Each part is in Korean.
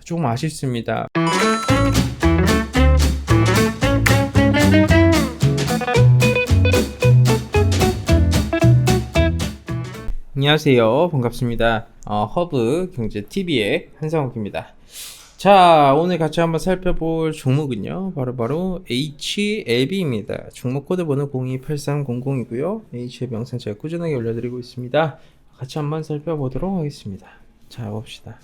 조금 아쉽습니다. 안녕하세요. 반갑습니다. 허브 경제 TV의 한상욱입니다. 자, 오늘 같이 한번 살펴볼 종목은요, 바로 HLB입니다. 종목 코드 번호 028300이고요. HLB 영상 제가 꾸준하게 올려드리고 있습니다. 같이 한번 살펴보도록 하겠습니다. 자, 봅시다.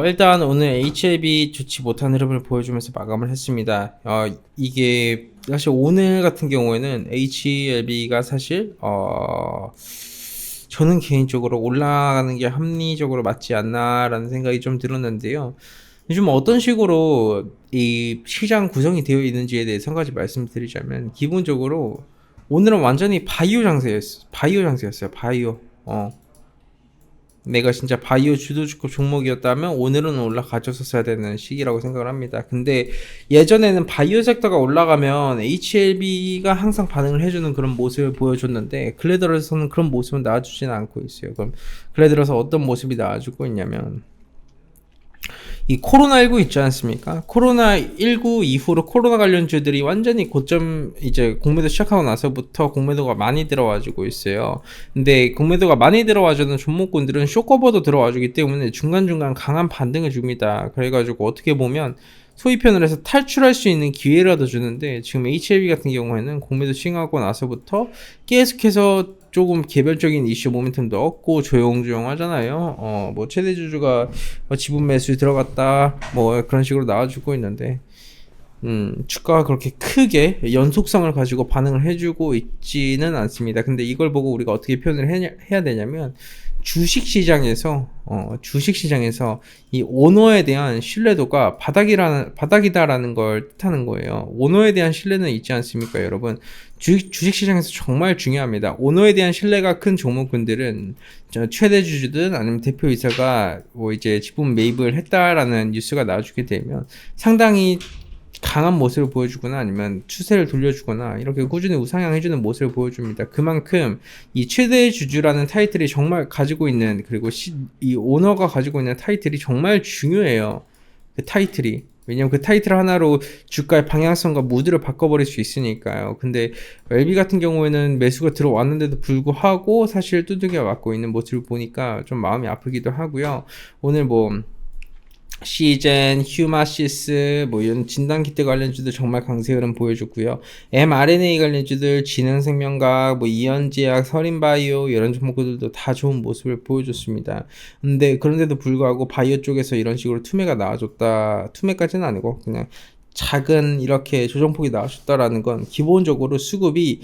일단 오늘 HLB 좋지 못한 흐름을 보여주면서 마감을 했습니다. 이게 사실 오늘 같은 경우에는 HLB가 사실 저는 개인적으로 올라가는 게 합리적으로 맞지 않나라는 생각이 좀 들었는데요. 요즘 어떤 식으로 이 시장 구성이 되어 있는지에 대해서 한 가지 말씀드리자면, 기본적으로 오늘은 완전히 바이오 장세였어요. 바이오. 내가 진짜 바이오 주도주급 종목이었다면 오늘은 올라가줬었어야 되는 시기라고 생각을 합니다. 근데 예전에는 바이오 섹터가 올라가면 HLB가 항상 반응을 해주는 그런 모습을 보여줬는데, 근래 들어서는 그런 모습은 나와주지는 않고 있어요. 그럼 근래 들어서 어떤 모습이 나와주고 있냐면, 이 코로나19 있지 않습니까? 코로나19 이후로 코로나 관련주들이 완전히 고점, 이제 공매도 시작하고 나서부터 공매도가 많이 들어와주고 있어요. 근데 공매도가 많이 들어와주는 종목군들은 쇼커버도 들어와주기 때문에 중간중간 강한 반등을 줍니다. 그래가지고 어떻게 보면 소위 표현을 해서 탈출할 수 있는 기회라도 주는데, 지금 HLB 같은 경우에는 공매도 시행하고 나서부터 계속해서 조금 개별적인 이슈 모멘텀도 없고 조용조용 하잖아요. 뭐 최대 주주가 지분 매수 들어갔다 뭐 그런 식으로 나와주고 있는데, 주가가 그렇게 크게 연속성을 가지고 반응을 해주고 있지는 않습니다. 근데 이걸 보고 우리가 어떻게 표현을 해야 되냐면, 주식시장에서 이 오너에 대한 신뢰도가 바닥이다라는 걸 뜻하는 거예요. 오너에 대한 신뢰는 있지 않습니까, 여러분? 주식시장에서 정말 중요합니다. 오너에 대한 신뢰가 큰 종목군들은 최대 주주든 아니면 대표이사가 뭐 이제 지분 매입을 했다라는 뉴스가 나와주게 되면 상당히 강한 모습을 보여주거나 아니면 추세를 돌려주거나 이렇게 꾸준히 우상향해주는 모습을 보여줍니다. 그만큼 이 최대 주주라는 타이틀이 정말 가지고 있는, 그리고 이 오너가 가지고 있는 타이틀이 정말 중요해요. 그 타이틀이. 왜냐면 그 타이틀 하나로 주가의 방향성과 무드를 바꿔버릴 수 있으니까요. 근데 LB 같은 경우에는 매수가 들어왔는데도 불구하고 사실 두들겨 맞고 있는 모습을 보니까 좀 마음이 아프기도 하고요. 오늘 뭐 시젠, 휴마시스, 뭐 이런 진단키트 관련주들 정말 강세 흐름 보여줬고요. mRNA 관련주들, 진흥생명과학, 뭐 이현제약, 서린바이오 이런 종목들도 다 좋은 모습을 보여줬습니다. 근데 그런데도 불구하고 바이오 쪽에서 이런 식으로 투매가 나와줬다, 투매까지는 아니고 그냥 작은 이렇게 조정폭이 나와줬다라는 건 기본적으로 수급이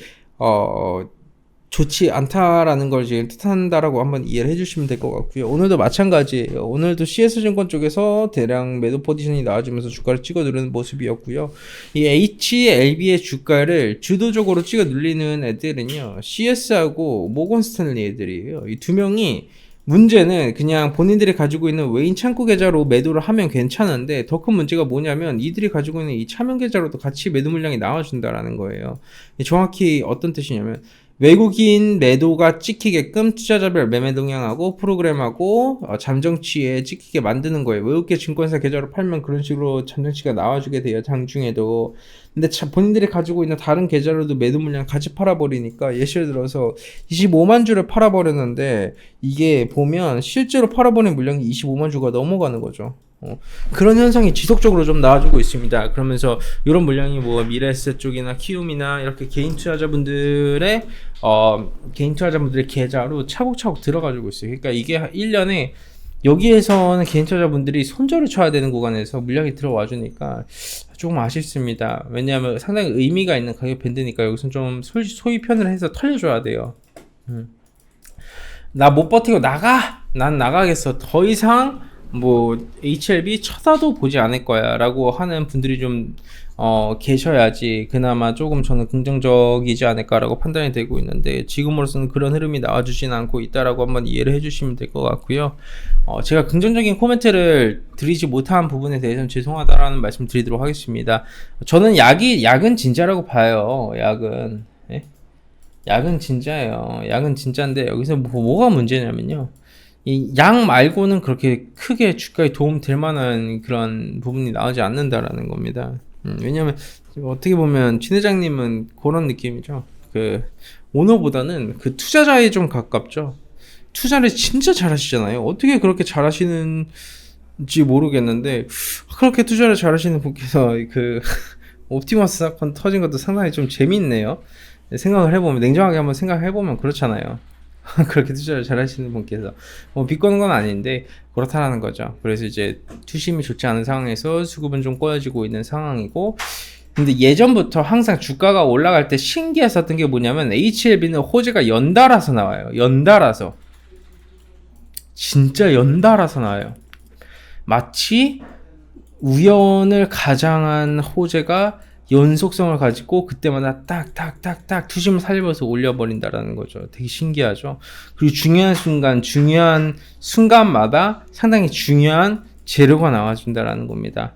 좋지 않다라는 걸 지금 뜻한다라고 한번 이해를 해주시면 될 것 같고요. 오늘도 마찬가지예요. 오늘도 CS증권 쪽에서 대량 매도 포지션이 나와주면서 주가를 찍어 누르는 모습이었고요. 이 HLB의 주가를 주도적으로 찍어 눌리는 애들은요, CS하고 모건스탠리 애들이에요. 이 두 명이, 문제는 그냥 본인들이 가지고 있는 외인 창구 계좌로 매도를 하면 괜찮은데, 더 큰 문제가 뭐냐면 이들이 가지고 있는 이 차명 계좌로도 같이 매도 물량이 나와준다라는 거예요. 정확히 어떤 뜻이냐면, 외국인 매도가 찍히게끔 투자자별 매매 동향하고 프로그램하고 잠정치에 찍히게 만드는 거예요. 외국계 증권사 계좌로 팔면 그런 식으로 잠정치가 나와주게 돼요, 장중에도. 근데 본인들이 가지고 있는 다른 계좌로도 매도 물량 같이 팔아버리니까, 예시를 들어서 25만 주를 팔아버렸는데, 이게 보면 실제로 팔아버린 물량이 25만 주가 넘어가는 거죠. 그런 현상이 지속적으로 좀 나와주고 있습니다. 그러면서 이런 물량이 뭐 미래에셋 쪽이나 키움이나 이렇게 개인 투자자분들의 계좌로 차곡차곡 들어가지고 있어요. 그러니까 이게 1년에 여기에서는 개인 투자자분들이 손절을 쳐야 되는 구간에서 물량이 들어와 주니까 조금 아쉽습니다. 왜냐하면 상당히 의미가 있는 가격 밴드니까 여기서 좀 소위 표현을 해서 털려줘야 돼요. 나 못 버티고 난 나가겠어. 더 이상 뭐 HLB 쳐다도 보지 않을 거야 라고 하는 분들이 좀 계셔야지 그나마 조금 저는 긍정적이지 않을까라고 판단이 되고 있는데, 지금으로서는 그런 흐름이 나와주진 않고 있다라고 한번 이해를 해주시면 될 것 같고요. 제가 긍정적인 코멘트를 드리지 못한 부분에 대해서는 죄송하다라는 말씀 드리도록 하겠습니다. 저는 약은 진짜라고 봐요. 약은 진짜예요. 약은 진짜인데, 여기서 뭐가 문제냐면요, 이 양 말고는 그렇게 크게 주가에 도움 될 만한 그런 부분이 나오지 않는다라는 겁니다. 왜냐면 어떻게 보면 진 회장님은 그런 느낌이죠. 그 오너보다는 그 투자자에 좀 가깝죠. 투자를 진짜 잘하시잖아요. 어떻게 그렇게 잘하시는지 모르겠는데 그렇게 투자를 잘하시는 분께서 그 옵티머스 사건 터진 것도 상당히 좀 재밌네요. 생각을 해보면 냉정하게 한번 생각해보면 그렇잖아요. 그렇게 투자를 잘 하시는 분께서 비꼬는 건 아닌데 그렇다라는 거죠. 그래서 이제 투심이 좋지 않은 상황에서 수급은 좀 꼬여지고 있는 상황이고, 근데 예전부터 항상 주가가 올라갈 때 신기했었던 게 뭐냐면 HLB는 호재가 연달아서 나와요. 연달아서 진짜 연달아서 나와요. 마치 우연을 가장한 호재가 연속성을 가지고 그때마다 딱딱딱딱 투심을 살려서 올려버린다라는 거죠. 되게 신기하죠. 그리고 중요한 순간마다 상당히 중요한 재료가 나와준다라는 겁니다.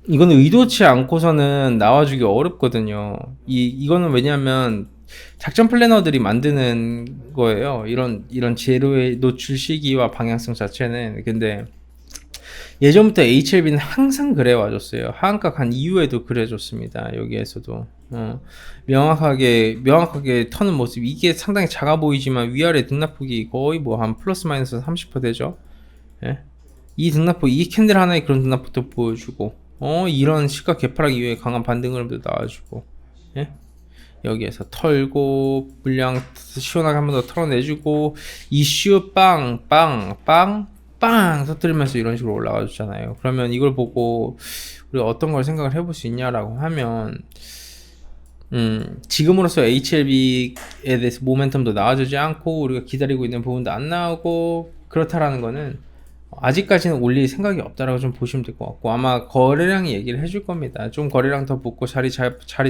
이거는 의도치 않고서는 나와주기 어렵거든요. 이거는 왜냐하면 작전 플래너들이 만드는 거예요. 이런 재료의 노출 시기와 방향성 자체는. 근데 예전부터 HLB는 항상 그래 와줬어요. 하한가 간 이후에도 그래줬습니다. 여기에서도 명확하게 터는 모습, 이게 상당히 작아 보이지만 위아래 등락폭이 거의 뭐 한 플러스 마이너스 30% 되죠. 예? 이 등락폭, 이 캔들 하나에 그런 등락폭도 보여주고, 이런 시가 개파락 이후에 강한 반등 흐름도 나와주고, 예? 여기에서 털고 물량 시원하게 한 번 더 털어내주고, 이슈 빵 터뜨리면서 이런 식으로 올라가 줬잖아요. 그러면 이걸 보고 우리가 어떤 걸 생각을 해볼 수 있냐라고 하면, 지금으로서 HLB에 대해서 모멘텀도 나와주지 않고 우리가 기다리고 있는 부분도 안 나오고 그렇다라는 거는 아직까지는 올릴 생각이 없다라고 좀 보시면 될 것 같고, 아마 거래량이 얘기를 해줄 겁니다. 좀 거래량 더 붙고 자리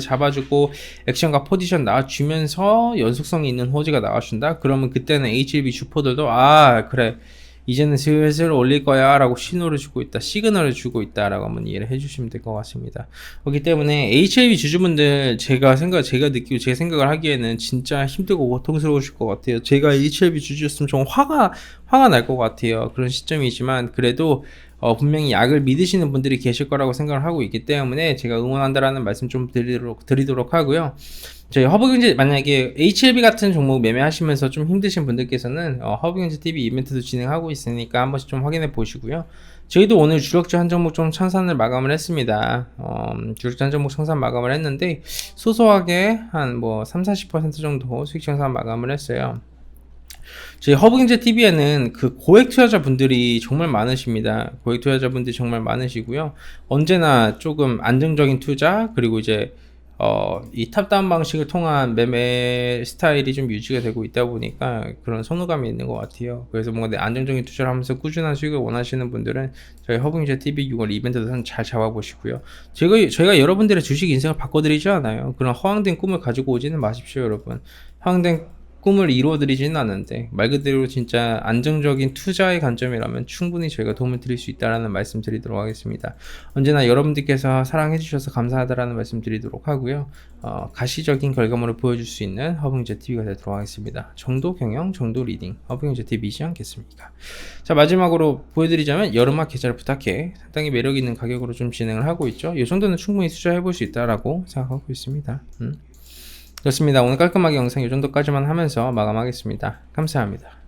잡아주고 액션과 포지션 나와주면서 연속성이 있는 호재가 나와준다. 그러면 그때는 HLB 주포들도 그래, 이제는 슬슬 올릴 거야 라고 신호를 주고 있다, 시그널을 주고 있다 라고 한번 이해를 해주시면 될 것 같습니다. 그렇기 때문에 HLB 주주분들, 제가 느끼고 제 생각을 하기에는 진짜 힘들고 고통스러우실 것 같아요. 제가 HLB 주주였으면 좀 화가 날 것 같아요. 그런 시점이지만 그래도 분명히 약을 믿으시는 분들이 계실 거라고 생각을 하고 있기 때문에 제가 응원한다라는 말씀 좀 드리도록 하고요. 저희 허브경제, 만약에 HLB 같은 종목 매매하시면서 좀 힘드신 분들께서는 허브경제 TV 이벤트도 진행하고 있으니까 한 번씩 좀 확인해 보시고요. 저희도 오늘 주력주 한 종목 좀 청산을 마감을 했습니다. 주력주 한 종목 청산 마감을 했는데 소소하게 한 뭐 30-40% 정도 수익 청산 마감을 했어요. 저희 허브경제 TV에는 그 고액 투자자분들이 정말 많으십니다. 고액 투자자분들이 정말 많으시고요. 언제나 조금 안정적인 투자, 그리고 이제 이 탑다운 방식을 통한 매매 스타일이 좀 유지가 되고 있다 보니까 그런 선호감이 있는 것 같아요. 그래서 뭔가 안정적인 투자를 하면서 꾸준한 수익을 원하시는 분들은 저희 허브경제 TV 6월 이벤트도 잘 잡아보시고요. 저희가 여러분들의 주식 인생을 바꿔드리지 않아요. 그런 허황된 꿈을 가지고 오지는 마십시오, 여러분. 허황된 꿈을 이루어드리지는 않는데 말 그대로 진짜 안정적인 투자의 관점이라면 충분히 저희가 도움을 드릴 수 있다는 말씀 드리도록 하겠습니다. 언제나 여러분들께서 사랑해 주셔서 감사하다라는 말씀 드리도록 하고요. 가시적인 결과물을 보여줄 수 있는 허브경제 TV가 되도록 하겠습니다. 정도 경영, 정도 리딩, 허브경제 TV이지 않겠습니까? 자, 마지막으로 보여드리자면 여름학 계좌를 부탁해, 상당히 매력 있는 가격으로 좀 진행을 하고 있죠. 이 정도는 충분히 투자해 볼 수 있다라고 생각하고 있습니다. 좋습니다. 오늘 깔끔하게 영상 이 정도까지만 하면서 마감하겠습니다. 감사합니다.